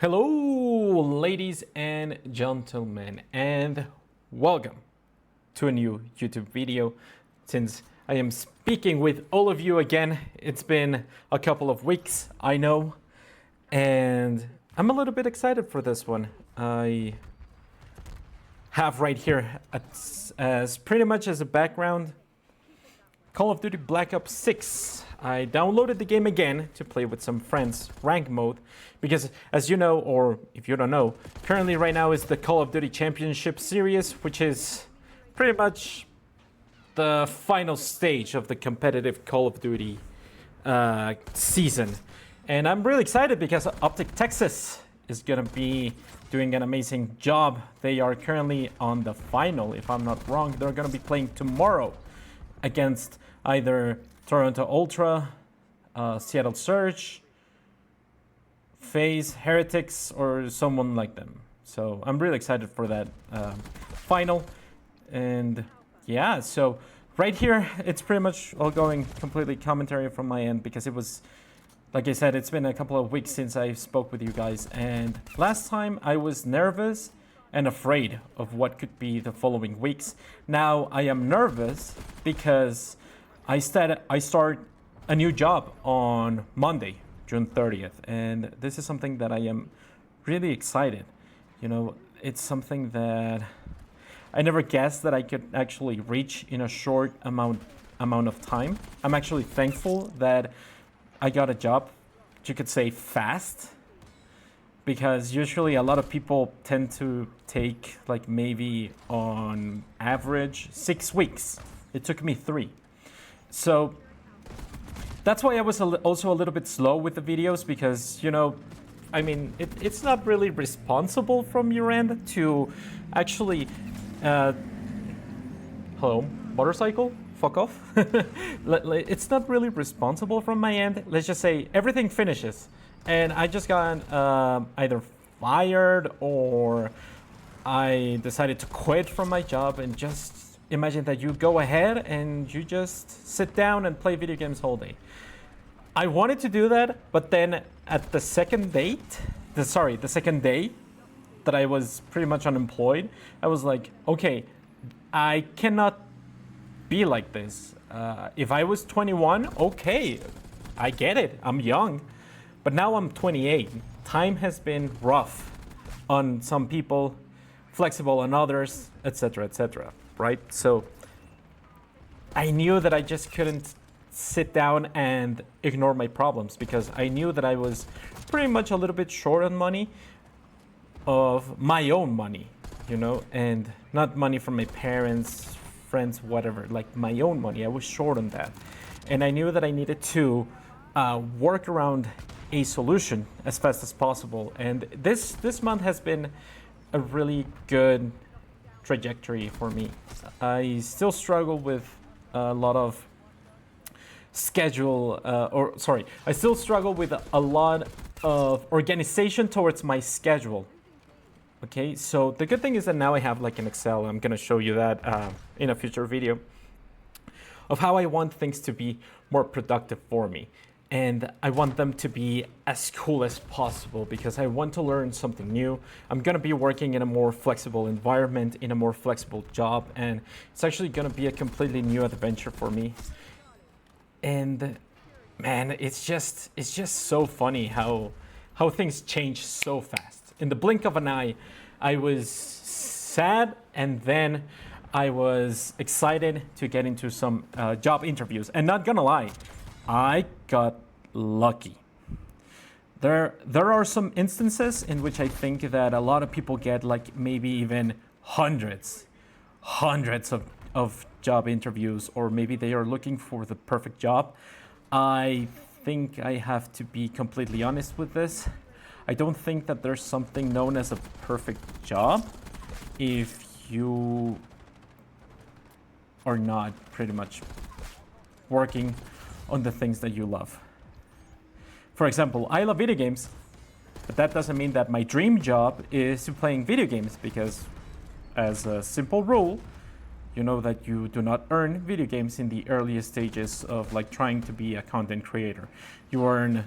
Hello, ladies and gentlemen, and welcome to a new YouTube video. Since I am speaking with all of you again, it's been a couple of weeks, I know, and I'm a little bit excited for this one. I have right here as pretty much as a background Call of Duty Black Ops 6. I downloaded the game again to play with some friends, rank mode, because as you know, or if you don't know, currently right now is the Call of Duty Championship Series, which is pretty much the final stage of the competitive Call of Duty season. And I'm really excited because Optic Texas is gonna be doing an amazing job. They are currently on the final, if I'm not wrong. They're gonna be playing tomorrow against either Toronto Ultra, Seattle Surge, FaZe, Heretics, or someone like them. So I'm really excited for that final. And yeah, so right here, it's pretty much all going completely commentary from my end because it was, like I said, it's been a couple of weeks since I spoke with you guys. And last time I was nervous and afraid of what could be the following weeks. Now I am nervous because I start a new job on Monday, June 30th, and this is something that I am really excited. You know, it's something that I never guessed that I could actually reach in a short amount of time. I'm actually thankful that I got a job, you could say fast, because usually a lot of people tend to take like maybe on average 6 weeks. It took me 3. So that's why I was also a little bit slow with the videos because, you know, I mean, it's not really responsible from your end to actually, hello, motorcycle? Fuck off. It's not really responsible from my end. Let's just say everything finishes. And I just got either fired or I decided to quit from my job. And just imagine that you go ahead and you just sit down and play video games all day. I wanted to do that, but then at the second day that I was pretty much unemployed, I was like, okay, I cannot be like this. If I was 21, okay, I get it, I'm young. But now I'm 28. Time has been rough on some people, flexible on others, etc., etc., right? So I knew that I just couldn't sit down and ignore my problems because I knew that I was pretty much a little bit short on money, of my own money, you know, and not money from my parents, friends, whatever, like my own money. I was short on that. And I knew that I needed to work around a solution as fast as possible. And this month has been a really good trajectory for me. I still struggle with a lot of I still struggle with a lot of organization towards my schedule. Okay, so the good thing is that now I have like an Excel. I'm gonna show you that in a future video of how I want things to be more productive for me. And I want them to be as cool as possible because I want to learn something new. I'm gonna be working in a more flexible environment, in a more flexible job, and it's actually gonna be a completely new adventure for me. And man, it's just so funny how things change so fast. In the blink of an eye, I was sad and then I was excited to get into some job interviews. And not gonna lie, I got lucky. There are some instances in which I think that a lot of people get like maybe even hundreds of job interviews, or maybe they are looking for the perfect job. I think I have to be completely honest with this. I don't think that there's something known as a perfect job if you are not pretty much working on the things that you love. For example, I love video games, but that doesn't mean that my dream job is playing video games because as a simple rule, you know that you do not earn video games in the earliest stages of like trying to be a content creator. You earn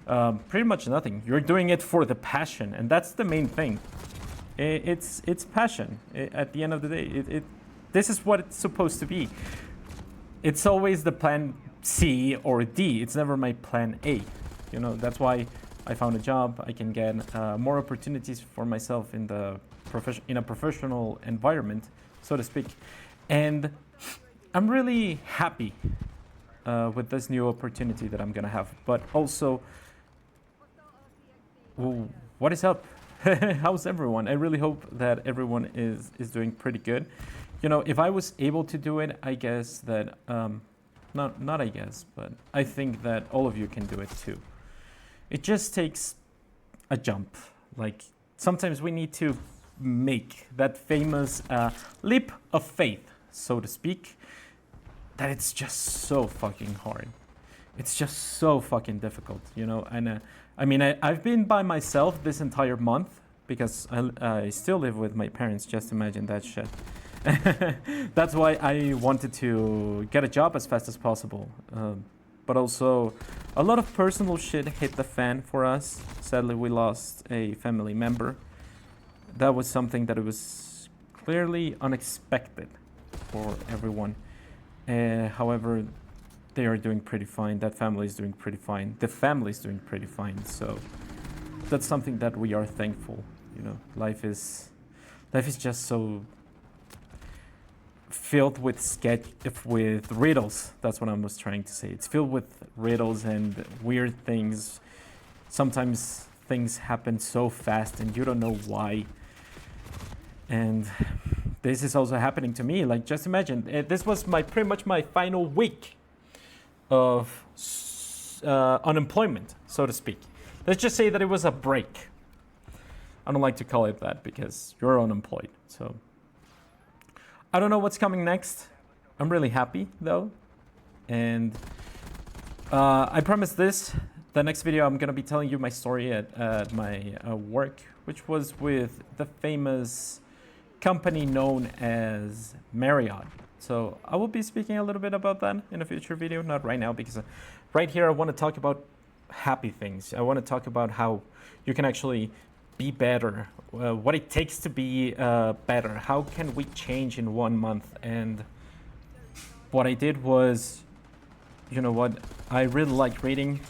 Pretty much nothing. You're doing it for the passion, and that's the main thing. It's passion. At the end of the day, this is what it's supposed to be. It's always the plan C or D. It's never my plan A. You know, that's why I found a job. I can get more opportunities for myself in a professional environment, so to speak. And I'm really happy with this new opportunity that I'm gonna have. But also, what is up? How's everyone? I really hope that everyone is doing pretty good. You know, if I was able to do it, I guess that, not I guess, but I think that all of you can do it too. It just takes a jump. Like, sometimes we need to make that famous leap of faith, so to speak, that it's just so fucking hard. It's just so fucking difficult, you know? And I mean, I've been by myself this entire month because I still live with my parents. Just imagine that shit. That's why I wanted to get a job as fast as possible. But also, a lot of personal shit hit the fan for us. Sadly, we lost a family member. That was something that it was clearly unexpected for everyone. However, they are doing pretty fine. That family is doing pretty fine. The family is doing pretty fine. So that's something that we are thankful. You know, life is just so filled with riddles. That's what I was trying to say. It's filled with riddles and weird things. Sometimes things happen so fast and you don't know why. And this is also happening to me. Like, just imagine, this was pretty much my final week of unemployment, so to speak. Let's just say that it was a break. I don't like to call it that because you're unemployed. So I don't know what's coming next. I'm really happy though. And I promise this, the next video I'm gonna be telling you my story at my work, which was with the famous company known as Marriott. So I will be speaking a little bit about that in a future video, not right now, because right here I want to talk about happy things. I want to talk about how you can actually be better, what it takes to be better. How can we change in 1 month? And what I did was, you know what, I really like reading.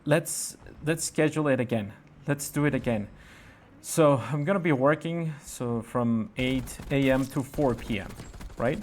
Let's schedule it again. Let's do it again. So I'm gonna be working from 8 a.m. to 4 p.m. right?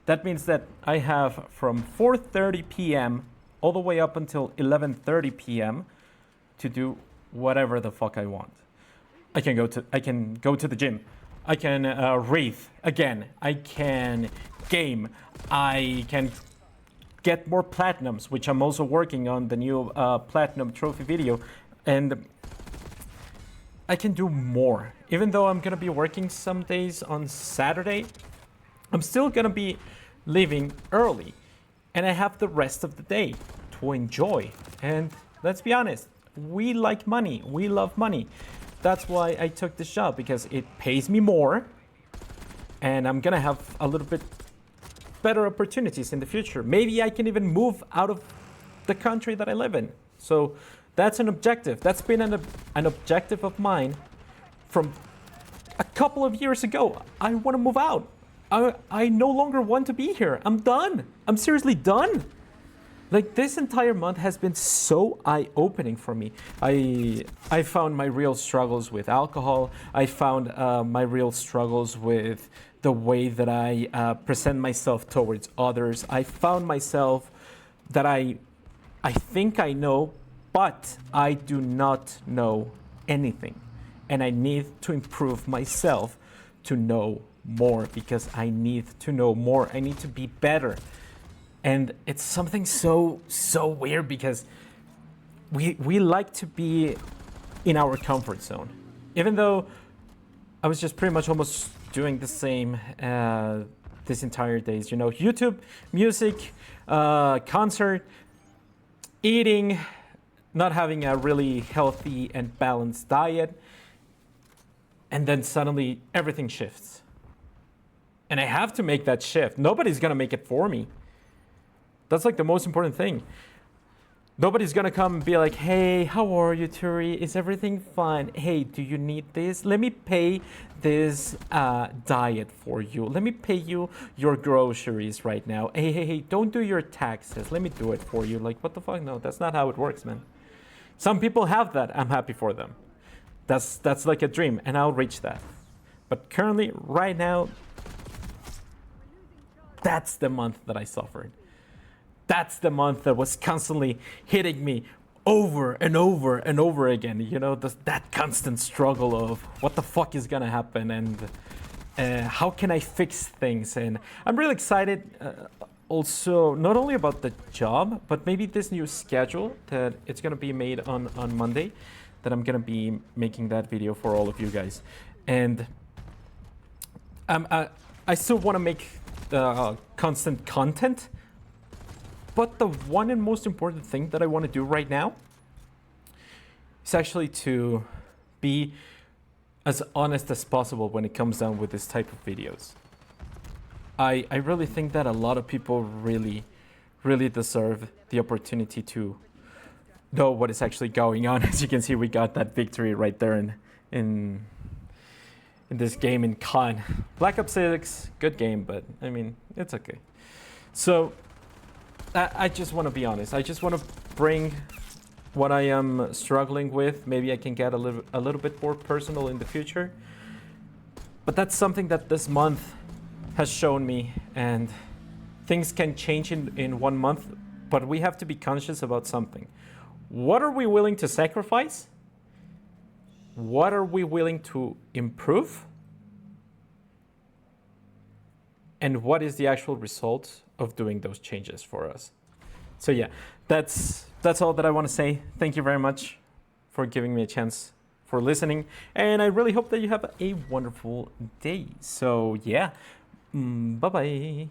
That means that I have from 4:30 p.m. all the way up until 11:30 p.m. to do whatever the fuck I want. I can go to the gym. I can read again. I can game. I can get more platinums, which I'm also working on the new platinum trophy video, and I can do more. Even though I'm gonna be working some days on Saturday, I'm still gonna be leaving early, and I have the rest of the day to enjoy. And let's be honest, we like money, we love money. That's why I took this job, because it pays me more, and I'm gonna have a little bit better opportunities in the future. Maybe I can even move out of the country that I live in. So that's an objective. That's been an objective of mine from a couple of years ago. I want to move out. I no longer want to be here. I'm done. I'm seriously done. Like, this entire month has been so eye-opening for me. I found my real struggles with alcohol. I found my real struggles with the way that I present myself towards others. I found myself that I think I know, but I do not know anything. And I need to improve myself to know more, because I need to know more. I need to be better. And it's something so weird, because we like to be in our comfort zone. Even though I was just pretty much almost doing the same this entire days. You know, YouTube, music, concert, eating, not having a really healthy and balanced diet. And then suddenly everything shifts. And I have to make that shift. Nobody's gonna make it for me. That's like the most important thing. Nobody's gonna come and be like, hey, how are you, Turi? Is everything fine? Hey, do you need this? Let me pay this diet for you. Let me pay you your groceries right now. Hey, don't do your taxes. Let me do it for you. Like, what the fuck? No, that's not how it works, man. Some people have that. I'm happy for them. That's like a dream, and I'll reach that. But currently, right now, that's the month that I suffered. That's the month that was constantly hitting me over and over and over again. You know, that constant struggle of what the fuck is gonna happen and how can I fix things. And I'm really excited also, not only about the job, but maybe this new schedule that it's gonna be made on Monday, that I'm gonna be making that video for all of you guys. And I still wanna make constant content. But the one and most important thing that I want to do right now is actually to be as honest as possible when it comes down with this type of videos. I really think that a lot of people really deserve the opportunity to know what is actually going on. As you can see, we got that victory right there in this game in Con. Black Ops 6, good game, but I mean, it's okay. So I just want to be honest. I just want to bring what I am struggling with. Maybe I can get a little bit more personal in the future. But that's something that this month has shown me, and things can change in 1 month, but we have to be conscious about something. What are we willing to sacrifice? What are we willing to improve? And what is the actual result of doing those changes for us? So yeah, that's all that I want to say. Thank you very much for giving me a chance, for listening, and I really hope that you have a wonderful day. So yeah, bye-bye.